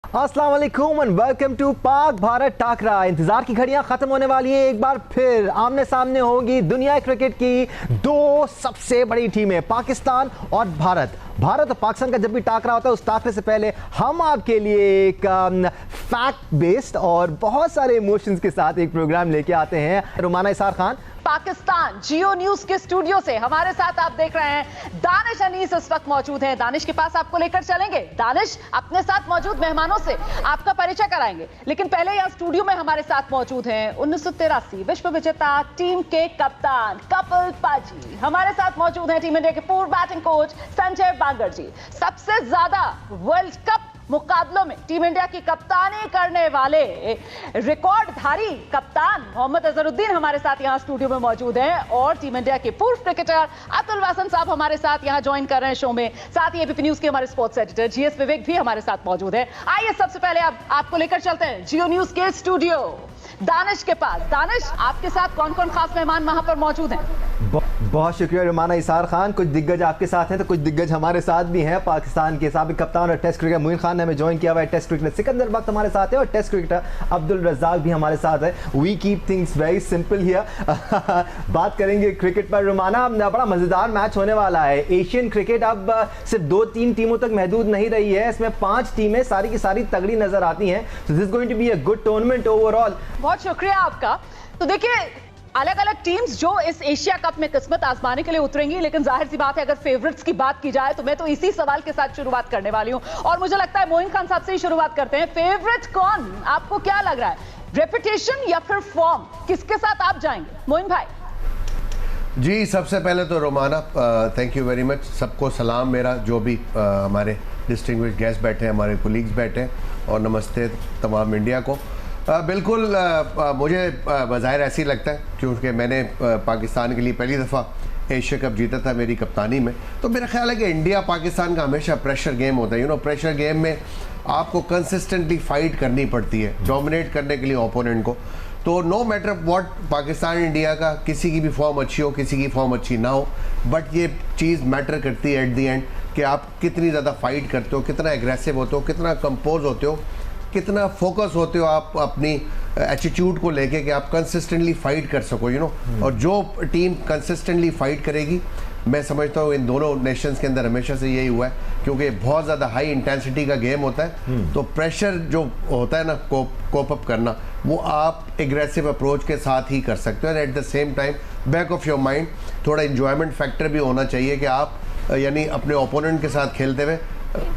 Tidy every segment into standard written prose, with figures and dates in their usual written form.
अस्सलाम वालेकुम and welcome to Pak Bharat टाकरा। इंतजार की घड़ियां खत्म होने वाली हैं। एक बार फिर आमने सामने होगी दुनिया क्रिकेट की दो सबसे बड़ी टीमें, पाकिस्तान और भारत। भारत और पाकिस्तान का जब भी टाकरा होता है उस टाकरे से पहले हम आपके लिए एक फैक्ट बेस्ड और बहुत सारे इमोशंस के साथ एक प्रोग्राम लेके आते हैं। रुमाना इसार खान पाकिस्तान जियो न्यूज के स्टूडियो से हमारे साथ आप देख रहे हैं दानिश अनीस इस वक्त मौजूद हैं। दानिश के पास आपको लेकर चलेंगे। दानिश अपने साथ मौजूद मेहमानों से आपका परिचय कराएंगे, लेकिन पहले यहाँ स्टूडियो में हमारे साथ मौजूद हैं 1983 विश्व विजेता टीम के कप्तान कपिल पाजी। हमारे साथ मौजूद हैं टीम इंडिया के पूर्व बैटिंग कोच संजय बांगर जी। सबसे ज्यादा वर्ल्ड कप मुकाबलों में टीम इंडिया की कप्तानी करने वाले रिकॉर्डधारी कप्तान मोहम्मद अजहरुद्दीन हमारे साथ यहां स्टूडियो में मौजूद हैं, और टीम इंडिया के पूर्व क्रिकेटर अतुल वासन साहब हमारे साथ यहां ज्वाइन कर रहे हैं शो में। साथ ही एबीपी न्यूज के हमारे स्पोर्ट्स एडिटर जीएस विवेक भी हमारे साथ मौजूद है। आइए सबसे पहले आपको लेकर चलते हैं जियो न्यूज के स्टूडियो दानिश के पास। दानिश, आपके साथ कौन कौन खास मेहमान वहां पर मौजूद हैं? बहुत शुक्रिया रुमाना इसार खान। कुछ दिग्गज आपके साथ हैं तो कुछ दिग्गज हमारे साथ भी हैं। पाकिस्तान के साबिक कप्तान और टेस्ट क्रिकेटर मोइन खान ने हमें ज्वाइन किया हुआ है। टेस्ट क्रिकेटर सिकंदर बख्त हमारे साथ है और टेस्ट क्रिकेटर अब्दुल रज़ाक भी हमारे साथ है। We keep things very simple here. बात करेंगे क्रिकेट पर। रुमाना, बड़ा मजेदार मैच होने वाला है। एशियन क्रिकेट अब सिर्फ 2-3 टीमों तक महदूद नहीं रही है, इसमें 5 टीमें सारी की सारी तगड़ी नजर आती हैं। So this is going to be a good tournament overall. बहुत शुक्रिया आपका। तो देखिए, अलग अलग टीम्स जो इस एशिया कप में किस्मत आजमाने के लिए उतरेंगी, लेकिन जाहिर सी बात है अगर फेवरेट्स की बात की जाए तो मैं तो इसी सवाल के साथ शुरुआत करने वाली हूं, और मुझे लगता है मोइन खान साहब से ही शुरुआत करते हैं। फेवरेट कौन, आपको क्या लग रहा है, रेपुटेशन या फिर फॉर्म, किसके साथ आप जाएंगे? मोइन भाई जी, सबसे पहले तो Romana thank you very much. सबको सलाम मेरा, जो भी हमारे डिस्टिंग्विश्ड गेस्ट बैठे हैं, हमारे कोलीग्स बैठे हैं, और नमस्ते तमाम इंडिया को। बिल्कुल मुझे बज़ाहिर ऐसी लगता है क्योंकि मैंने पाकिस्तान के लिए पहली दफ़ा एशिया कप जीता था मेरी कप्तानी में। तो मेरा ख्याल है कि इंडिया पाकिस्तान का हमेशा प्रेशर गेम होता है। प्रेशर गेम में आपको कंसिस्टेंटली फाइट करनी पड़ती है डोमिनेट करने के लिए ओपोनेंट को। तो no matter what, Pakistan India का किसी की भी फॉर्म अच्छी हो, किसी की फॉर्म अच्छी ना हो, बट ये चीज़ मैटर करती है एट दी एंड कि आप कितनी ज़्यादा फाइट करते हो, कितना एग्रेसिव होते हो, कितना कंपोज होते हो, कितना फोकस होते हो आप अपनी एटीट्यूड को लेके कि आप कंसिस्टेंटली फाइट कर सको। और जो टीम कंसिस्टेंटली फाइट करेगी, मैं समझता हूँ इन दोनों नेशंस के अंदर हमेशा से यही हुआ है, क्योंकि बहुत ज़्यादा हाई इंटेंसिटी का गेम होता है। तो प्रेशर जो होता है ना, कोप अप करना, वो आप एग्रेसिव अप्रोच के साथ ही कर सकते हो। At the same time back of your mind थोड़ा इंजॉयमेंट फैक्टर भी होना चाहिए कि आप यानी अपने ओपोनेंट के साथ खेलते हुए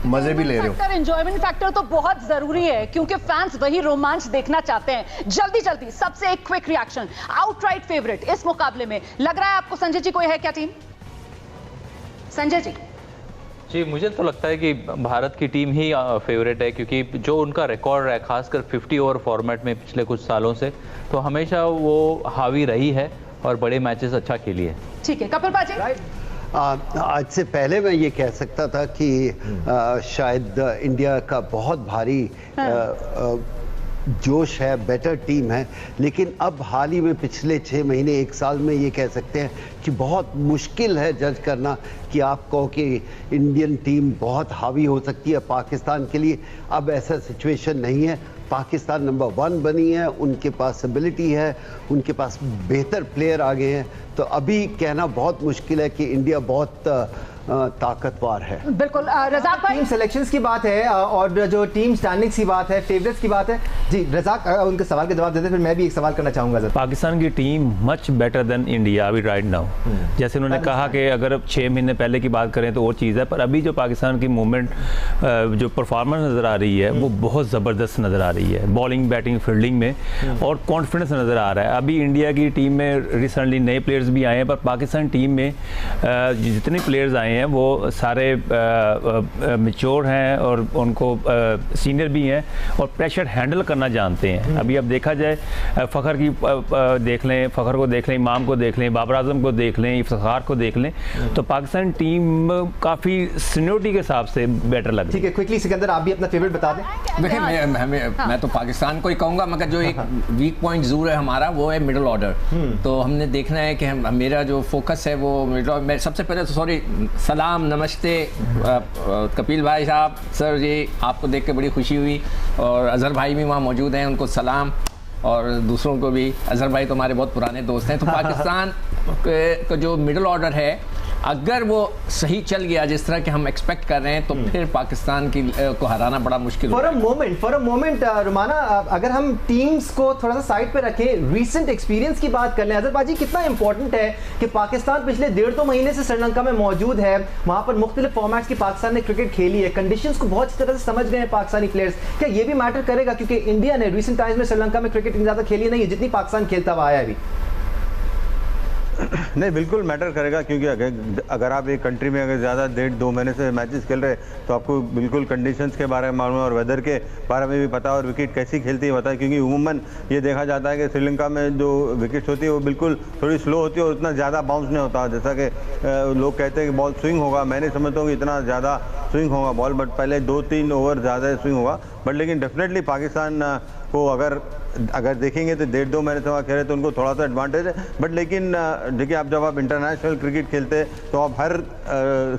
मजे भी ले रहे हो। एंजॉयमेंट फैक्टर तो बहुत जरूरी है, क्योंकि फैंस वही रोमांच देखना चाहते हैं। जल्दी सबसे एक क्विक रिएक्शन, आउटराइट फेवरेट इस मुकाबले में लग रहा है आपको? संजय जी, कोई है क्या टीम? संजय जी। मुझे तो लगता है कि भारत की टीम ही फेवरेट है, क्योंकि जो उनका रिकॉर्ड है खासकर 50 ओवर फॉर्मेट में पिछले कुछ सालों से, तो हमेशा वो हावी रही है और बड़े मैचेस अच्छा खेली है। ठीक है, कपिल पाजी। आज से पहले मैं ये कह सकता था कि शायद इंडिया का बहुत भारी जोश है, बेटर टीम है, लेकिन अब हाल ही में पिछले 6 महीने 1 साल में ये कह सकते हैं कि बहुत मुश्किल है जज करना कि आप कहो कि इंडियन टीम बहुत हावी हो सकती है पाकिस्तान के लिए। अब ऐसा सिचुएशन नहीं है। पाकिस्तान नंबर 1 बनी है, उनके पास एबिलिटी है, उनके पास बेहतर प्लेयर आ गए हैं। तो अभी कहना बहुत मुश्किल है कि इंडिया बहुत ताकतवर है। बिल्कुल। रज़ाक भाई, टीम सिलेक्शंस की बात है और जो टीम स्टैंडिंग्स की बात है, फेवरेट्स की बात है। जी रज़ाक, उनके सवाल के जवाब देते फिर मैं भी एक सवाल करना चाहूंगा। पाकिस्तान की team much better than India अभी राइट नाउ। जैसे उन्होंने कहा कि अगर 6 महीने पहले की बात करें तो और चीज़ है, पर अभी जो पाकिस्तान की मूवमेंट, जो परफॉर्मेंस नज़र आ रही है वो बहुत ज़बरदस्त नज़र आ रही है, बॉलिंग, बैटिंग, फील्डिंग में, और कॉन्फिडेंस नज़र आ रहा है। अभी इंडिया की टीम में रिसेंटली नए प्लेयर्स भी आए हैं, पर पाकिस्तान टीम में जितने प्लेयर्स आए हैं वो सारे मैच्योर हैं और उनको सीनियर भी हैं और प्रेशर हैंडल करना जानते हैं। अभी अब देखा जाए, फ़खर की देख लें, फ़खर को देख लें, इमाम को देख लें, बाबर आजम को देख लें, इफ्तिखार को देख लें, तो पाकिस्तान टीम काफ़ी सीनियरिटी के हिसाब से बेटर लग रही है। ठीक है, क्विकली सिकंदर आप भी अपना फेवरेट बता दें। देखिए, मैं तो पाकिस्तान को ही कहूँगा, मगर जो एक वीक पॉइंट जरूर है हमारा, वो है मिडिल ऑर्डर। तो हमने देखना है कि मेरा जो फोकस है वो मिडिल। मैं सबसे पहले तो सॉरी सलाम, नमस्ते कपिल भाई साहब, सर जी, आपको देख के बड़ी खुशी हुई। और अजहर भाई भी वहाँ मौजूद हैं, उनको सलाम, और दूसरों को भी। अजहर भाई तो हमारे बहुत पुराने दोस्त हैं। तो पाकिस्तान का जो मिडिल ऑर्डर है, अगर वो सही चल गया जिस तरह के हम एक्सपेक्ट कर रहे हैं, तो फिर पाकिस्तान को हराना बड़ा मुश्किल फॉर अ मोमेंट रुमाना, अगर हम टीम्स को थोड़ा सा साइड पे रखें, रीसेंट एक्सपीरियंस की बात कर लें, अजहर बाजी कितना इंपॉर्टेंट है कि पाकिस्तान पिछले 1.5-2 महीने से श्रीलंका में मौजूद है, वहां पर मुख्तलिफ फॉर्मेट्स की पाकिस्तान ने क्रिकेट खेली है, कंडीशंस को बहुत अच्छी तरह से समझ गए हैं पाकिस्तानी प्लेयर्स। क्या ये भी मैटर करेगा, क्योंकि इंडिया ने रीसेंट टाइम्स में श्रीलंका में क्रिकेट इतनी ज्यादा खेली नहीं है जितनी पाकिस्तान खेलता हुआ आया है अभी? नहीं, बिल्कुल मैटर करेगा, क्योंकि अगर आप एक कंट्री में अगर ज़्यादा 1.5-2 महीने से मैचेस खेल रहे तो आपको बिल्कुल कंडीशंस के बारे में मालूम है और वेदर के बारे में भी पता है और विकेट कैसी खेलती है पता है। क्योंकि उमूमन ये देखा जाता है कि श्रीलंका में जो विकेट्स होती है वो बिल्कुल थोड़ी स्लो होती है और उतना ज़्यादा बाउंस नहीं होता। जैसा कि लोग कहते हैं कि बॉल स्विंग होगा, मैं नहीं समझता हूँ कि इतना ज़्यादा स्विंग होगा बॉल, बट पहले 2-3 ओवर ज़्यादा स्विंग होगा। बट लेकिन डेफिनेटली पाकिस्तान को अगर देखेंगे तो 1.5-2 महीने से वहाँ खेले तो उनको थोड़ा सा एडवांटेज है। बट लेकिन देखिए, आप जब आप इंटरनेशनल क्रिकेट खेलते हैं तो आप हर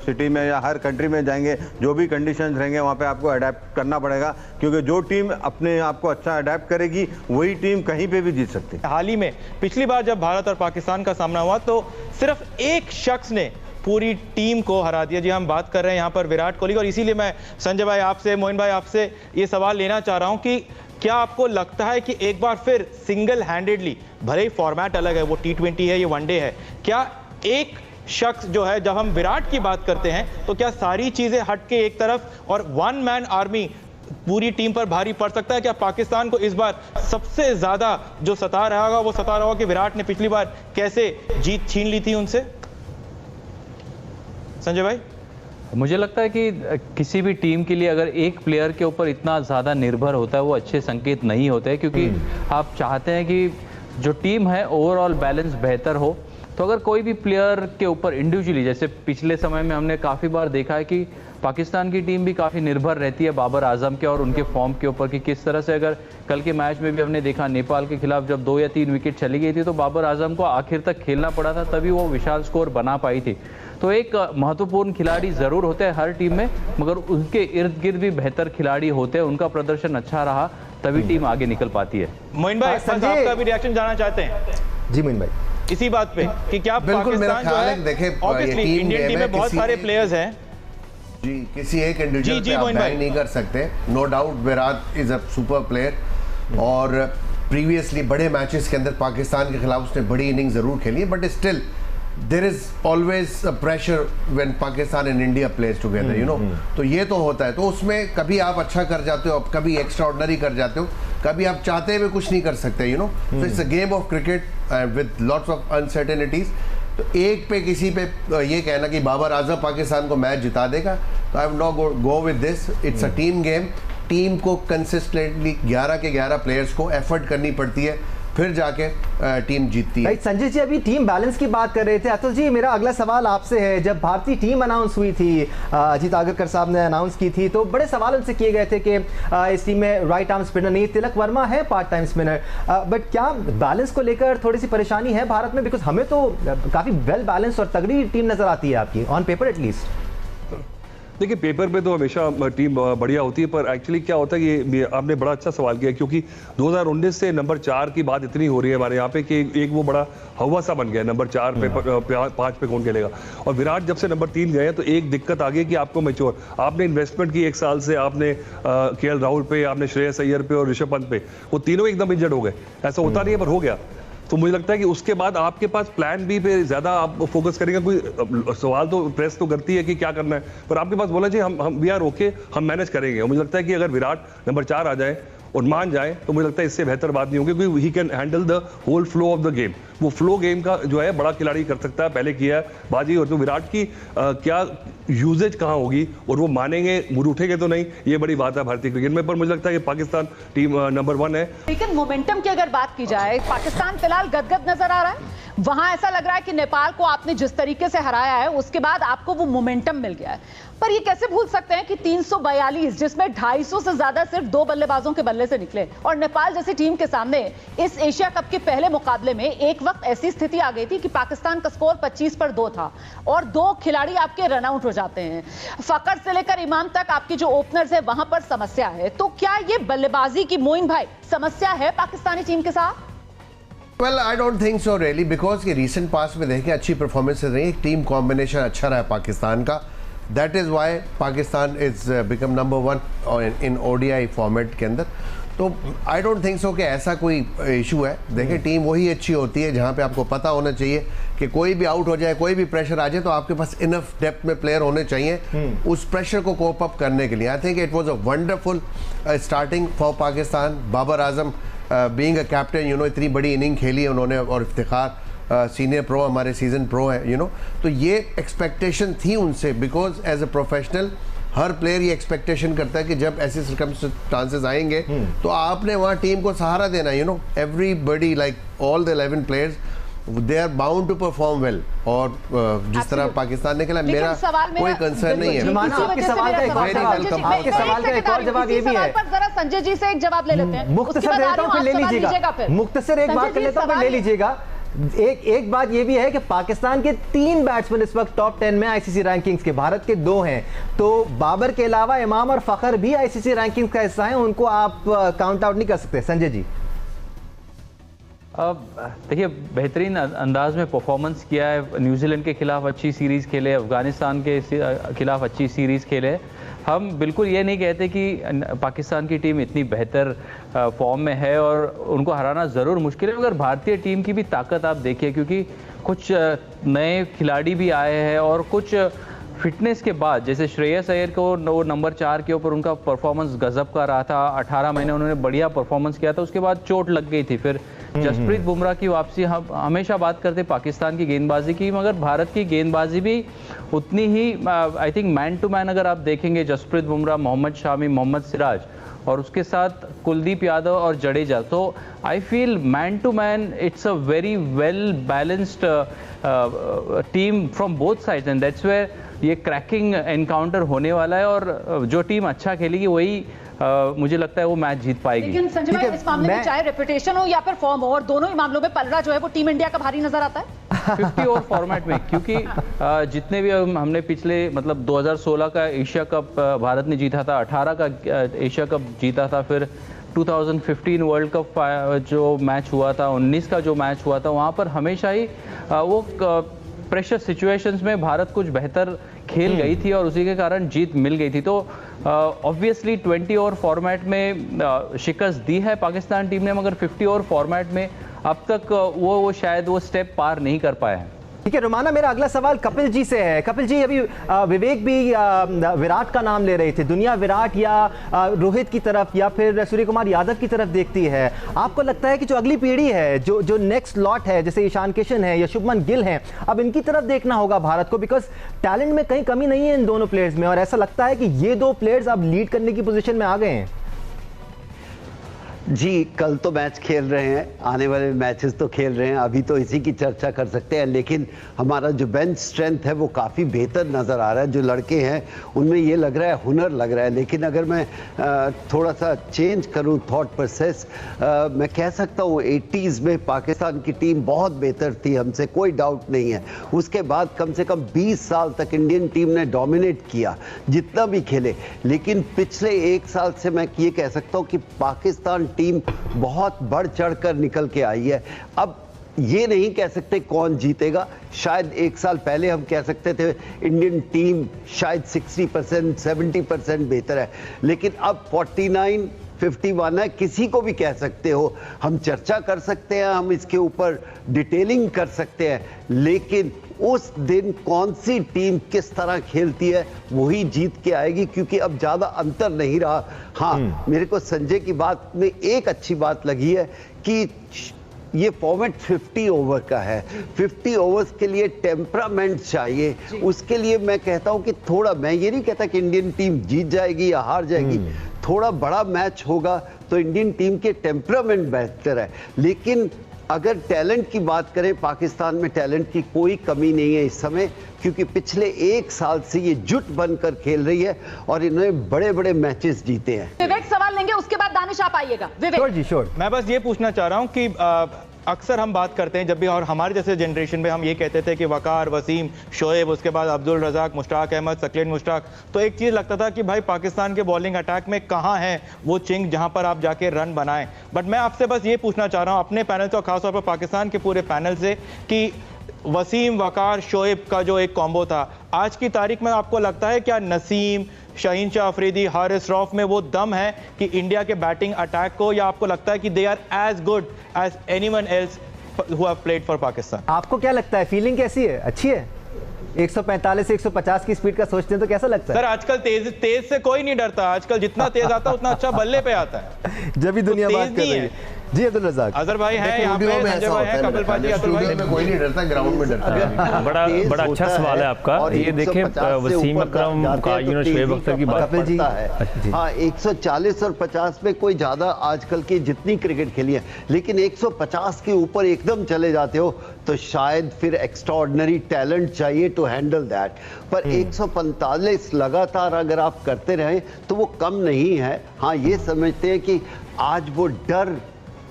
सिटी में या हर कंट्री में जाएंगे, जो भी कंडीशंस रहेंगे वहाँ पे आपको अडेप्ट करना पड़ेगा, क्योंकि जो टीम अपने आप को अच्छा अडेप्ट करेगी वही टीम कहीं पे भी जीत सकती है। हाल ही में पिछली बार जब भारत और पाकिस्तान का सामना हुआ तो सिर्फ एक शख्स ने पूरी टीम को हरा दिया। जी, हम बात कर रहे हैं यहाँ पर विराट कोहली, और इसीलिए मैं संजय भाई आपसे, मोइन भाई आपसे ये सवाल लेना चाह रहा हूँ कि क्या आपको लगता है कि एक बार फिर सिंगल हैंडेडली, भले ही फॉर्मेट अलग है, वो T20 है, ये वनडे है, क्या एक शख्स जो है, जब हम विराट की बात करते हैं तो क्या सारी चीजें हट के एक तरफ और वन मैन आर्मी पूरी टीम पर भारी पड़ सकता है? क्या पाकिस्तान को इस बार सबसे ज्यादा जो सता रहा होगा वो सता रहा होगा कि विराट ने पिछली बार कैसे जीत छीन ली थी उनसे? संजय भाई, मुझे लगता है कि किसी भी टीम के लिए अगर एक प्लेयर के ऊपर इतना ज़्यादा निर्भर होता है वो अच्छे संकेत नहीं होते हैं, क्योंकि आप चाहते हैं कि जो टीम है ओवरऑल बैलेंस बेहतर हो। तो अगर कोई भी प्लेयर के ऊपर इंडिविजुअली, जैसे पिछले समय में हमने काफ़ी बार देखा है कि पाकिस्तान की टीम भी काफ़ी निर्भर रहती है बाबर आजम के और उनके फॉर्म के ऊपर कि किस तरह से, अगर कल के मैच में भी हमने देखा नेपाल के खिलाफ जब 2 या 3 विकेट चली गई थी तो बाबर आजम को आखिर तक खेलना पड़ा था, तभी वो विशाल स्कोर बना पाई थी। तो एक महत्वपूर्ण खिलाड़ी ज़रूर होते हैं हर टीम में, मगर उनके इर्द गिर्द भी बेहतर खिलाड़ी होते हैं, उनका प्रदर्शन अच्छा रहा तभी टीम आगे निकल पाती है। मोइन भाई, आपका भी रिएक्शन जानना चाहते हैं? जी मोइन भाई, इसी बात पे कि क्या पाकिस्तान जो है, ऑब्वियसली इंडियन टीम में बहुत सारे प्लेयर्स हैं जी, किसी एक इंडिविजुअल पे आप बैन नहीं कर सकते। No doubt Virat is a super player और प्रीवियसली बड़े मैचेस के अंदर पाकिस्तान के खिलाफ उसने बड़ी इनिंग जरूर खेली है, but still there is always a pressure when Pakistan and India plays together, you know. तो ये तो होता है, तो उसमें कभी आप अच्छा कर जाते हो, कभी एक्स्ट्रा ऑर्डिनरी कर जाते हो, कभी आप चाहते हुए कुछ नहीं कर सकते, you know. So it's a game of cricket with lots of uncertainties. तो एक पे किसी पे ये कहना कि बाबर आजम पाकिस्तान को मैच जिता देगा, तो I will not go with this. It's a team game. Team को कंसिस्टेंटली 11 के 11 प्लेयर्स को एफर्ट करनी पड़ती है, फिर जाके टीम जीतती है। संजय जी, अभी टीम बैलेंस की बात कर रहे थे। अतुल जी, मेरा अगला सवाल आपसे है, जब भारतीय टीम अनाउंस हुई थी, अजीत आगरकर साहब ने अनाउंस की थी, तो बड़े सवाल उनसे किए गए थे कि इस टीम में राइट आर्म स्पिनर नहीं, तिलक वर्मा है पार्ट टाइम स्पिनर, बट क्या बैलेंस को लेकर थोड़ी सी परेशानी है भारत में? बिकॉज हमें तो काफ़ी वेल बैलेंस और तगड़ी टीम नजर आती है आपकी, ऑन पेपर एटलीस्ट। देखिए, पेपर पे तो हमेशा टीम बढ़िया होती है, पर एक्चुअली क्या होता है कि ये आपने बड़ा अच्छा सवाल किया, क्योंकि 2019 से नंबर 4 की बात इतनी हो रही है हमारे यहाँ पे कि एक वो बड़ा हवा सा बन गया है, नंबर 4 पे 5 पे कौन खेलेगा। और विराट जब से नंबर 3 गए तो एक दिक्कत आ गई कि आपको मैच्योर, आपने इन्वेस्टमेंट की 1 साल से, आपने KL राहुल पे, आपने श्रेयस अय्यर पे और ऋषभ पंत पे, वो तीनों एकदम इंजर्ड हो गए। ऐसा होता नहीं है पर हो गया। तो मुझे लगता है कि उसके बाद आपके पास प्लान बी पे ज्यादा आप फोकस करेंगे। कोई सवाल तो प्रेस तो करती है कि क्या करना है, पर आपके पास बोला चाहिए हम वी आर ओके, हम मैनेज करेंगे। और मुझे लगता है कि अगर विराट नंबर 4 आ जाए और मान जाए तो मुझे लगता है इससे बेहतर बात नहीं होगी, क्योंकि he can handle the whole flow of the game. वो फ्लो गेम का जो है बड़ा खिलाड़ी कर सकता है, पहले किया है बाजी। और तो विराट की क्या यूजेज कहाँ होगी और वो मानेंगे, मुड़ उठेंगे तो नहीं, ये बड़ी बात है भारतीय क्रिकेट में। पर मुझे लगता है कि पाकिस्तान टीम नंबर 1 है। लेकिन मोमेंटम की अगर बात की जाए, पाकिस्तान फिलहाल गदगद नजर आ रहा है। वहां ऐसा लग रहा है कि नेपाल को आपने जिस तरीके से हराया है उसके बाद आपको वो मोमेंटम मिल गया है, पर ये कैसे भूल सकते हैं कि 342 जिसमें 250 से ज्यादा सिर्फ 2 बल्लेबाजों के बल्ले से निकले, और नेपाल जैसी टीम के सामने इस एशिया कप के पहले मुकाबले में एक वक्त ऐसी स्थिति आ गई थी कि पाकिस्तान का स्कोर 25 पर 2 था और 2 खिलाड़ी आपके रन आउट हो जाते हैं। फकर से लेकर इमाम तक आपकी जो ओपनर्स है वहां पर समस्या है। तो क्या ये बल्लेबाजी की मोइन भाई समस्या है पाकिस्तानी टीम के साथ? Well, I don't think so really, because कि recent past में देखें अच्छी परफॉर्मेंसेस रही, टीम कॉम्बिनेशन अच्छा रहा है पाकिस्तान का। That is why Pakistan is become number 1 in ODI format के अंदर। तो आई डोंट थिंक सो कि ऐसा कोई इशू है। देखिए टीम वही अच्छी होती है जहाँ पे आपको पता होना चाहिए कि कोई भी आउट हो जाए, कोई भी प्रेशर आ जाए, तो आपके पास इनफ डेप्थ में प्लेयर होने चाहिए उस प्रेशर को कोप अप करने के लिए। I think it was a wonderful starting for Pakistan. Babar Azam being a captain, you know, इतनी बड़ी इनिंग खेली उन्होंने, और इफ्तिखार सीनियर प्रो, हमारे सीजन प्रो है, यू नो, तो ये एक्सपेक्टेशन थी उनसे, बिकॉज एज अ प्रोफेशनल हर प्लेयर ये एक्सपेक्टेशन करता है कि जब ऐसे सर्कमस्टांसेस आएंगे तो आपने वहाँ टीम को सहारा देना, you know, everybody like all the 11 players they are bound to perform well. और जिस तरह पाकिस्तान ने खेला, मेरा कोई कंसर्न नहीं है। आपके सवाल का एक और जवाब ये भी है, जरा संजय जी से एक जवाब ले लेते हैं, मुख्तसर देता हूं फिर ले लीजिएगा, मुख्तसर एक बात कर लेता हूं फिर ले लीजिएगा। एक बात ये भी है कि पाकिस्तान के 3 बैट्समैन इस वक्त टॉप 10 में आईसीसी रैंकिंग्स के, भारत के 2 हैं, तो बाबर के अलावा इमाम और फखर भी आईसीसी रैंकिंग्स का हिस्सा हैं, उनको आप काउंट आउट नहीं कर सकते। संजय जी, अब देखिए बेहतरीन अंदाज में परफॉर्मेंस किया है, न्यूजीलैंड के खिलाफ अच्छी सीरीज़ खेले, अफगानिस्तान के खिलाफ अच्छी सीरीज़ खेले। हम बिल्कुल ये नहीं कहते कि पाकिस्तान की टीम इतनी बेहतर फॉर्म में है और उनको हराना ज़रूर मुश्किल है, मगर भारतीय टीम की भी ताकत आप देखिए, क्योंकि कुछ नए खिलाड़ी भी आए हैं और कुछ फिटनेस के बाद, जैसे श्रेयस अय्यर को वो नंबर 4 के ऊपर उनका परफॉर्मेंस गजब का रहा था, 18 महीने उन्होंने बढ़िया परफॉर्मेंस किया था, उसके बाद चोट लग गई थी। फिर जसप्रीत बुमराह की वापसी, हम हमेशा बात करते पाकिस्तान की गेंदबाजी की, मगर भारत की गेंदबाजी भी उतनी ही, I think man to man अगर आप देखेंगे, जसप्रीत बुमराह, मोहम्मद शामी, मोहम्मद सिराज और उसके साथ कुलदीप यादव और जडेजा, तो I feel man to man it's a very well balanced team from both sides, and that's where ये क्रैकिंग एनकाउंटर होने वाला है, और जो टीम अच्छा खेलेगी वही मुझे लगता है वो मैच जीत पाएगी। लेकिन संजय भाई, इस मामले में चाहे रेपुटेशन हो या फिर फॉर्म हो, और दोनों ही मामलों में पलड़ा जो है वो टीम इंडिया का भारी नजर आता है 50 ओवर फॉर्मेट में, क्योंकि जितने भी हमने पिछले मतलब 2016 का एशिया कप भारत ने जीता था, 18 का एशिया कप जीता था, फिर 2015 वर्ल्ड कप जो मैच हुआ था, 19 का जो मैच हुआ था, वहाँ पर हमेशा ही वो प्रेशर सिचुएशंस में भारत कुछ बेहतर खेल गई थी और उसी के कारण जीत मिल गई थी। तो ऑब्वियसली 20 ओवर फॉर्मेट में शिकस्त दी है पाकिस्तान टीम ने, मगर 50 ओवर फॉर्मेट में अब तक वो शायद वो स्टेप पार नहीं कर पाए हैं। ठीक है रुमाना, मेरा अगला सवाल कपिल जी से है। कपिल जी, अभी विवेक भी विराट का नाम ले रहे थे, दुनिया विराट या रोहित की तरफ या फिर सूर्य कुमार यादव की तरफ देखती है। आपको लगता है कि जो अगली पीढ़ी है, जो नेक्स्ट लॉट है, जैसे ईशान किशन है या शुभमन गिल हैं, अब इनकी तरफ देखना होगा भारत को, बिकॉज टैलेंट में कहीं कमी नहीं है इन दोनों प्लेयर्स में, और ऐसा लगता है कि ये 2 प्लेयर्स अब लीड करने की पोजीशन में आ गए हैं। जी, कल तो मैच खेल रहे हैं, आने वाले मैचेस तो खेल रहे हैं, अभी तो इसी की चर्चा कर सकते हैं, लेकिन हमारा जो बेंच स्ट्रेंथ है वो काफ़ी बेहतर नज़र आ रहा है। जो लड़के हैं उनमें ये लग रहा है, हुनर लग रहा है। लेकिन अगर मैं थोड़ा सा चेंज करूं थॉट प्रोसेस, मैं कह सकता हूं 80s में पाकिस्तान की टीम बहुत बेहतर थी, हमसे कोई डाउट नहीं है। उसके बाद कम से कम 20 साल तक इंडियन टीम ने डोमिनेट किया, जितना भी खेले। लेकिन पिछले 1 साल से मैं ये कह सकता हूं कि पाकिस्तान टीम बहुत बढ़ चढ़कर निकल के आई है। अब ये नहीं कह सकते कौन जीतेगा, शायद 1 साल पहले हम कह सकते थे इंडियन टीम शायद 60% 70% बेहतर है, लेकिन अब 49-51 है, किसी को भी कह सकते हो। हम चर्चा कर सकते हैं, हम इसके ऊपर डिटेलिंग कर सकते हैं, लेकिन उस दिन कौन सी टीम किस तरह खेलती है वही जीत के आएगी, क्योंकि अब ज्यादा अंतर नहीं रहा। हाँ, मेरे को संजय की बात में एक अच्छी बात लगी है कि ये फॉर्मेट 50 ओवर का है। 50 ओवर्स के लिए टेम्परामेंट चाहिए, उसके लिए मैं कहता हूं कि थोड़ा, मैं ये नहीं कहता कि इंडियन टीम जीत जाएगी या हार जाएगी, थोड़ा बड़ा मैच होगा तो इंडियन टीम के टेम्परामेंट बेहतर है। लेकिन अगर टैलेंट की बात करें, पाकिस्तान में टैलेंट की कोई कमी नहीं है इस समय, क्योंकि पिछले 1 साल से ये जुट बनकर खेल रही है और इन्होंने बड़े बड़े मैचेस जीते हैं। विवेक सवाल लेंगे, उसके बाद दानिश आप आइएगा। विवेक, मैं बस ये पूछना चाह रहा हूँ कि अक्सर हम बात करते हैं जब भी, और हमारे जैसे जनरेशन में हम ये कहते थे कि वकार, वसीम, शोएब, उसके बाद अब्दुल रज़ाक, मुश्ताक अहमद, सकलेन मुश्ताक, तो एक चीज़ लगता था कि भाई पाकिस्तान के बॉलिंग अटैक में कहाँ है वो चिंग जहाँ पर आप जाके रन बनाएं। बट मैं आपसे बस ये पूछना चाह रहा हूँ अपने पैनल से और खासतौर पर पाकिस्तान के पूरे पैनल से कि वसीम, वकार, शोएब का जो एक कॉम्बो था, आज की तारीख में आपको लगता है क्या नसीम, शाहीन शाह अफरीदी, हारिस रऊफ में वो दम है कि इंडिया के बैटिंग अटैक को, या आपको लगता है कि they are as good as anyone else who have played for Pakistan? आपको क्या लगता है, फीलिंग कैसी है? अच्छी है? 145 से 150 की स्पीड का सोचते हैं तो कैसा लगता है? सर आजकल तेज से कोई नहीं डरता, आजकल जितना तेज आता है उतना अच्छा बल्ले पे आता है। जब भी दुनिया बात कर रही है। जी अब्दुल रज़ाक, अजहर भाई हैं यहाँ पे, संजय भाई हैं, कपिल भाई, अतुल भाई, में कोई नहीं डरता, ग्राउंड में डरता है। बड़ा अच्छा सवाल है आपका। ये देखें वसीम अकरम का शोएब अख्तर की बात है। हाँ, 140 और 50 में कोई ज्यादा आजकल की जितनी क्रिकेट खेली है, लेकिन 150 के ऊपर एकदम चले जाते हो तो शायद फिर एक्स्ट्राऑर्डिनरी टैलेंट चाहिए टू हैंडल दैट। पर 145 लगातार अगर आप करते रहे तो वो कम नहीं है। हाँ, ये समझते हैं कि आज वो डर,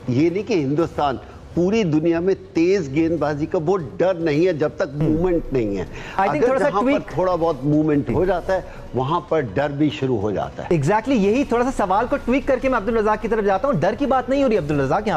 ये नहीं कि हिंदुस्तान, पूरी दुनिया में तेज गेंदबाजी का वो डर नहीं है जब तक मूवमेंट नहीं है। अगर जहां पर थोड़ा बहुत मूवमेंट हो जाता है वहां पर डर भी शुरू हो जाता है। एग्जैक्टली यही थोड़ा सा सवाल को ट्वीक करके मैं अब्दुल रज़ाक की तरफ जाता हूं। डर की बात नहीं हो रही अब्दुल रज़ाक,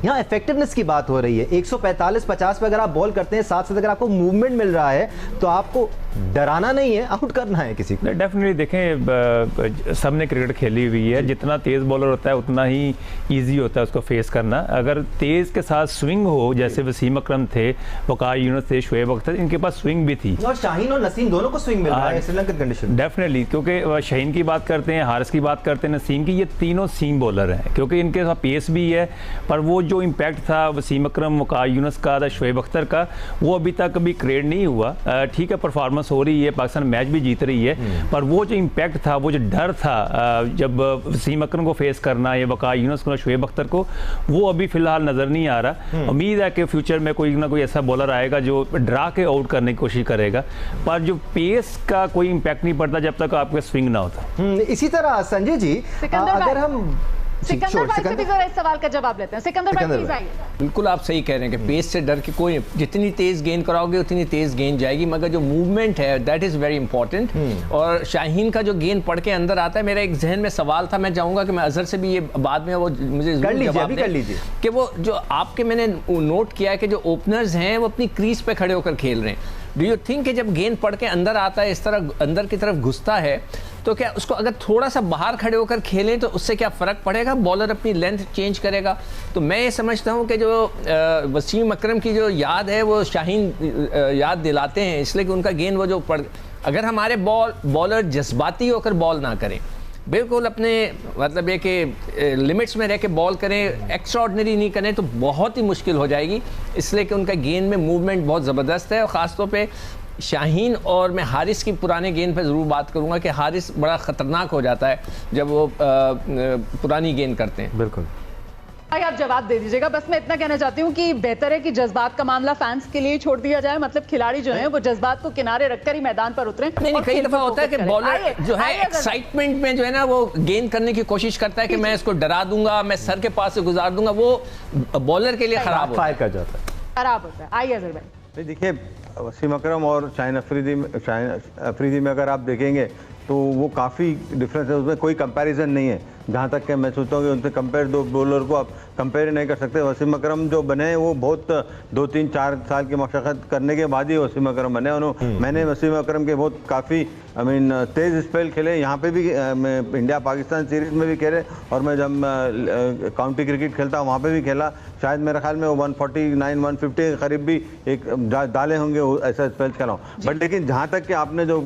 यहाँ इफेक्टिवनेस की बात हो रही है। 145-50 पे अगर आप बॉल करते हैं, साथ साथ अगर आपको मूवमेंट मिल रहा है तो आपको डराना नहीं है, आउट करना है किसी को। डेफिनेटली देखें, सबने क्रिकेट खेली हुई है, जितना तेज बॉलर होता है उतना ही ईजी होता है उसको फेस करना। अगर तेज के साथ स्विंग हो, जैसे वसीम अकरम थे, वकार यूनुस थे, शोएब अख्तर, इनके पास स्विंग भी थी, और शाहीन और नसीम दोनों को स्विंग मिल रहा है श्रीलंकन कंडीशन। डेफिनेटली, क्योंकि शाहीन की बात करते हैं, हारिस की बात करते हैं, नसीम की, ये तीनों सीम बॉलर हैं, क्योंकि इनके साथ पेस भी है। पर वो जो इम्पैक्ट था वसीम अकरम, वकार यूनुस का, शोएब अख्तर का, वो अभी तक कभी क्रिएट नहीं हुआ। ठीक है, परफॉर्मेंस हो रही है, पाकिस्तान मैच भी जीत रही है, पर वो जो इम्पैक्ट था, वो जो डर था जब वसीम अकरम को फेस करना या वकार यूनुस को, शोएब अख्तर को, वो अभी फिलहाल नजर नहीं आ रहा। उम्मीद है कि फ्यूचर में कोई ना कोई ऐसा बॉलर आएगा जो डरा के आउट करने की कोशिश करेगा, पर जो पेस का कोई इम्पैक्ट नहीं पड़ता जब तक आपका स्विंग ना होता। इसी तरह संजय जी, अगर हम सिकंदर भाई से भी जरा इस सवाल का जवाब लेते हैं। सिकंदर भाई प्लीज आइए। बिल्कुल आप सही कह रहे हैं कि पेस से डर के कोई, जितनी तेज गेंद कराओगे उतनी तेज गेंद जाएगी, मगर जो मूवमेंट है दैट इज वेरी इंपॉर्टेंट। और शाहीन का जो गेंद पढ़ के अंदर आता है, मेरा एक जहन में सवाल था, मैं चाहूंगा कि मैं अजहर से भी ये बाद में वो मुझे कर लीजिए कि वो जो आपके मैंने नोट किया है कि जो ओपनर्स हैं वो अपनी क्रीज पे खड़े होकर खेल रहे हैं। डू यू थिंक कि जब गेंद पढ़ के अंदर आता है, इस तरह अंदर की तरफ घुसता है, तो क्या उसको अगर थोड़ा सा बाहर खड़े होकर खेलें तो उससे क्या फ़र्क पड़ेगा? बॉलर अपनी लेंथ चेंज करेगा। तो मैं ये समझता हूँ कि जो वसीम अकरम की जो याद है वो शाहीन याद दिलाते हैं, इसलिए कि उनका गेंद वो जो अगर हमारे बॉलर जज्बाती होकर बॉल ना करें, बिल्कुल अपने मतलब ये कि लिमिट्स में रह के बॉल करें, एक्स्ट्राऑर्डिनरी नहीं करें, तो बहुत ही मुश्किल हो जाएगी। इसलिए कि उनका गेंद में मूवमेंट बहुत ज़बरदस्त है। और ख़ासतौर पे शाहीन, और मैं हारिस की पुराने गेंद पे ज़रूर बात करूँगा कि हारिस बड़ा ख़तरनाक हो जाता है जब वो पुरानी गेंद करते हैं। बिल्कुल भाई आप जवाब दे दीजिएगा। बस मैं इतना कहना चाहती हूँ कि बेहतर है कि जज्बात का मामला फैंस के लिए छोड़ दिया जाए, मतलब खिलाड़ी जो हैं वो जज्बात को किनारे रखकर ही मैदान पर उतरें। नहीं, कई दफा होता है कि बॉलर जो है एक्साइटमेंट में जो है ना वो गेंद करने की कोशिश करता है कि मैं इसको डरा दूंगा, मैं सर के पास से गुजार दूंगा, वो बॉलर के लिए खराब होता है। आइए अजहर भाई। देखिए, वसीम अकरम और शाहीन अफरीदी में अगर आप देखेंगे तो वो काफ़ी डिफरेंस है, उसमें कोई कंपैरिजन नहीं है। जहाँ तक कि मैं सोचता हूँ कि उनसे कंपेयर, दो बॉलर को आप कंपेयर नहीं कर सकते। वसीम अकरम जो बने वो बहुत 2-3-4 साल की मशक्क़त करने के बाद ही वसीम अकरम बने। मैंने वसीम अकरम के बहुत काफ़ी तेज़ स्पेल खेले, यहाँ पे भी मैं इंडिया पाकिस्तान सीरीज़ में भी खेले, और मैं जब काउंटी क्रिकेट खेलता वहाँ पे भी खेला। शायद मेरे ख्याल में वो 149-150 के करीब भी एक डाले होंगे ऐसा स्पेल खेला हूँ। बट लेकिन जहाँ तक कि आपने जो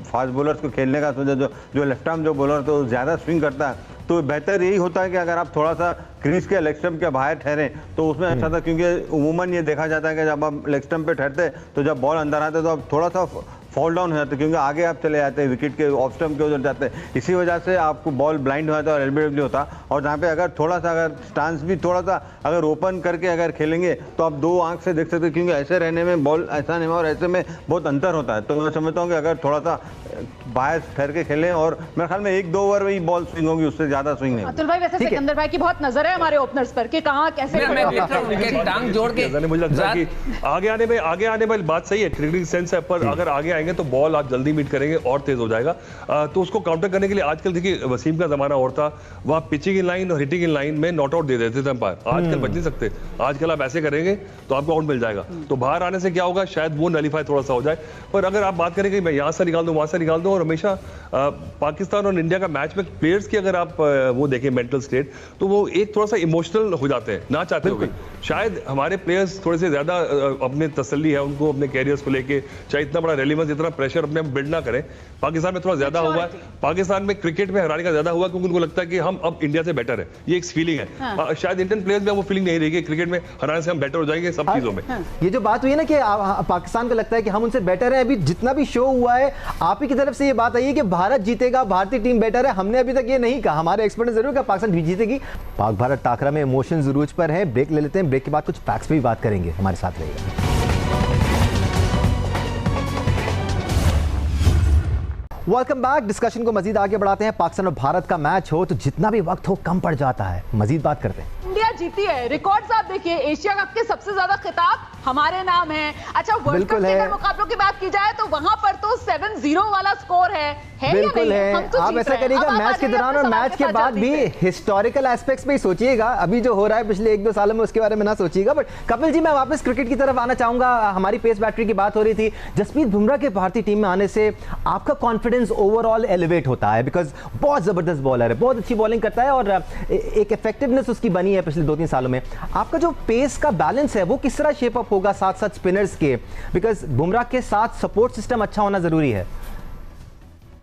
फास्ट बॉलर्स को खेलने का सोचा, जो लेफ्ट आर्म जो बॉलर तो ज़्यादा स्विंग करता है, तो बेहतर यही होता है कि अगर आप थोड़ा सा क्रीज के लेग स्टंप के बाहर ठहरें तो उसमें अच्छा था, क्योंकि उमूमन ये देखा जाता है कि जब आप लेग स्टंप पे ठहरते तो जब बॉल अंदर आते तो आप थोड़ा सा फॉल डाउन हो जाते हैं, क्योंकि आगे आप चले जाते हैं, विकेट के ऑफ स्टंप के उधर जाते हैं, इसी वजह से आपको बॉल ब्लाइंड हो जाता है और एलबीडब्ल्यू होता। और जहाँ पे अगर थोड़ा सा अगर स्टांस भी थोड़ा सा अगर ओपन करके अगर खेलेंगे तो आप 2 आंख से देख सकते हैं, क्योंकि ऐसे रहने में बॉल ऐसा नहीं और ऐसे में बहुत अंतर होता है। तो मैं समझता हूँ कि अगर थोड़ा सा बाहर ठहर के खेलें और मेरे ख्याल में 1-2 ओवर में ही बॉल स्विंग होगी, उससे ज्यादा स्विंग नहीं। अतुल भाई, वैसे सिकंदर भाई की बहुत नजर है हमारे ओपनर्स पर कि कहां कैसे टांग जोड़ के मुझे लगता है कि आगे आने में बात सही है, क्रिकेटिंग सेंस है, पर अगर आगे आएंगे तो बॉल आप जल्दी मीट करेंगे और तेज हो जाएगा। तो उसको काउंटर करने के लिए आजकल देखिए वसीम का जमाना और था, वहां पिचिंग इन लाइन और हिटिंग इन लाइन में नॉट आउट दे देते थे अंपायर। आजकल बच नहीं सकते, आजकल आप ऐसे करेंगे तो आपको आउट मिल जाएगा। तो बाहर आने से क्या होगा, शायद वो नलीफाई थोड़ा सा हो जाए। पर अगर आप बात करें कि मैं यहाँ से निकाल दूं वहां से निकाल दूं, और हमेशा पाकिस्तान और इंडिया का मैच में प्लेयर्स की अगर आप वो देखें मेंटल स्टेट, तो वो एक थोड़ा सा इमोशनल हो जाते हैं ना चाहते हुए। शायद हमारे प्लेयर्स थोड़े से ज्यादा अपने तसल्ली है उनको अपने कैरियर्स को लेके, चाहे इतना बड़ा रेलिवेंस इतना प्रेशर अपने बिल्ड ना करें। पाकिस्तान में थोड़ा ज्यादा हुआ है, पाकिस्तान में क्रिकेट में हराने का ज्यादा हुआ क्योंकि उनको लगता है कि हम अब इंडिया से बेटर है, ये एक फीलिंग है। हाँ। शायद इंडियन प्लेयर्स में वो फीलिंग नहीं रहेगी क्रिकेट में हराने से हम बेटर हो जाएंगे सब चीजों में। ये जो बात हुई है ना कि पाकिस्तान को लगता है कि हम उनसे बेटर है, अभी जितना भी शो हुआ है आप ही की तरफ से ये बात आई है कि भारत जीतेगा, भारतीय टीम बेटर है, हमने अभी तक ये नहीं कहा। हमारे एक्सपर्ट ने जरूर कहा पाकिस्तान जीतेगी। पाक भारत टाकरा में इमोशन जरूर पर है। ब्रेक ले लेते हैं, ब्रेक के बाद कुछ फैक्ट्स पे भी बात करेंगे, हमारे साथ रहिएगा। Welcome back. डिस्कशन को मजीद आगे बढ़ाते हैं। पाकिस्तान और भारत का मैच हो तो जितना भी वक्त हो कम पड़ जाता है। मजीद बात करते हैं। इंडिया जीती है, रिकॉर्ड्स आप देखिए, एशिया कप के सबसे ज्यादा खिताब हमारे नाम है। अच्छा, वर्ल्ड कप के अगर मुकाबलों की बात की जाए तो वहां पर तो 7-0 वाला स्कोर है बिल्कुल या नहीं? है। तो आप ऐसा करिएगा मैच के दौरान और मैच के बाद भी हिस्टोरिकल एस्पेक्ट्स पे ही सोचिएगा। अभी जो हो रहा है पिछले 1-2 सालों में उसके बारे में ना सोचिएगा। बट कपिल जी, मैं वापस क्रिकेट की तरफ आना चाहूंगा। हमारी पेस बैटरी की बात हो रही थी। जसप्रीत बुमराह के भारतीय टीम में आने से आपका कॉन्फिडेंस ओवरऑल एलिवेट होता है, बिकॉज बहुत जबरदस्त बॉलर है, बहुत अच्छी बॉलिंग करता है और एक इफेक्टिवनेस उसकी बनी है पिछले 2-3 सालों में। आपका जो पेस का बैलेंस है वो किस तरह शेप अप होगा साथ साथ स्पिनर्स के, बिकॉज बुमराह के साथ सपोर्ट सिस्टम अच्छा होना जरूरी है।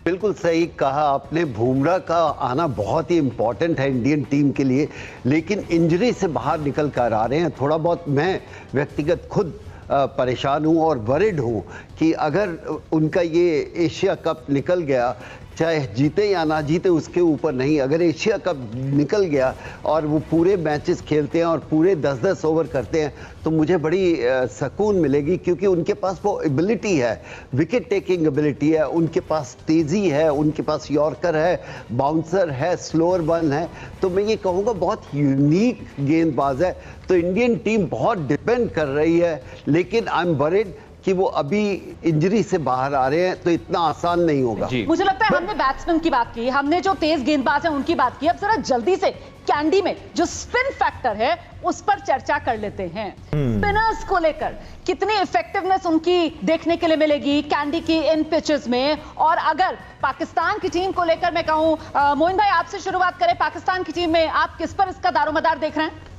बिल्कुल सही कहा आपने, बुमराह का आना बहुत ही इंपॉर्टेंट है इंडियन टीम के लिए, लेकिन इंजरी से बाहर निकल कर आ रहे हैं। थोड़ा बहुत मैं व्यक्तिगत खुद परेशान हूं और वरिड हूं कि अगर उनका ये एशिया कप निकल गया, चाहे जीते या ना जीते उसके ऊपर नहीं, अगर एशिया कप निकल गया और वो पूरे मैचेस खेलते हैं और पूरे 10-10 ओवर करते हैं तो मुझे बड़ी सुकून मिलेगी, क्योंकि उनके पास वो एबिलिटी है, विकेट टेकिंग एबिलिटी है, उनके पास तेज़ी है, उनके पास यॉर्कर है, बाउंसर है, स्लोअर वन है। तो मैं ये कहूँगा बहुत यूनिक गेंदबाज है। तो इंडियन टीम बहुत डिपेंड कर रही है, लेकिन आई एम वरिड कि वो अभी इंजरी से बाहर आ रहे हैं तो इतना आसान नहीं होगा। मुझे लगता है हमने बैट्समैन की बात की, हमने जो तेज गेंदबाज है उनकी बात की, अब जरा जल्दी से कैंडी में जो स्पिन फैक्टर है उस पर चर्चा कर लेते हैं। स्पिनर्स को लेकर कितनी इफेक्टिवनेस उनकी देखने के लिए मिलेगी कैंडी की इन पिचेस में, और अगर पाकिस्तान की टीम को लेकर मैं कहूं, मोइन भाई आपसे शुरुआत करें, पाकिस्तान की टीम में आप किस पर इसका दारोमदार देख रहे हैं?